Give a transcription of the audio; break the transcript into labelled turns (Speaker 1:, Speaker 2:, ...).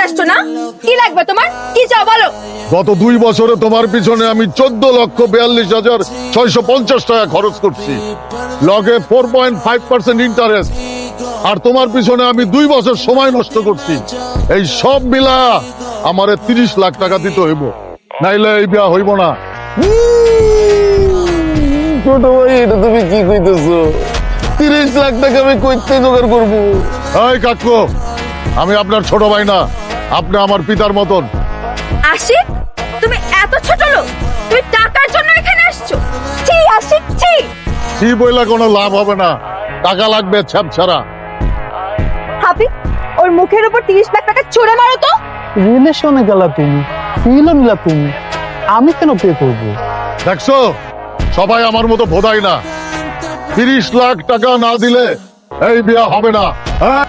Speaker 1: করতে আসছো না? কি লাগবে তোমার? কি চাও বলো?
Speaker 2: গত 2 বছরে তোমার পিছনে আমি 14,42,650 টাকা খরচ করছি, লগে 4.5% ইন্টারেস্ট। আর তোমার পিছনে আমি 2 বছর সময় নষ্ট করছি। এই সব মিলা আমারে 30 লাখ টাকা দিতে হইব, নাইলে এই বিয়া হইব না।
Speaker 3: ছোট ভাই, এটা তুমি কি কইতেছো? 30 লাখ টাকা আমি কইতে জোগাড় করবো?
Speaker 2: এই কাকু, আমি আপনার ছোট ভাই না, আপনি আমার পিতার মতন।
Speaker 1: আশিক, তুমি এত ছোট লোক, তুমি টাকার জন্য এখানে আসছো? ছি আশিক, ছি।
Speaker 2: কি বইলা কোনো লাভ হবে না, টাকা লাগবে ছ্যাপ ছাড়া।
Speaker 1: হাবি, ওর মুখের উপর 30 লাখ টাকা ছুঁড়ে মারো তো।
Speaker 3: রিলেশনে গেলা তুমি, ফিলও নিলা তুমি, আমি কেন পে করবো?
Speaker 2: দেখছো, সবাই আমার মতো ভোদাই না। 30 লাখ টাকা না দিলে এই বিয়া হবে না। হ্যাঁ,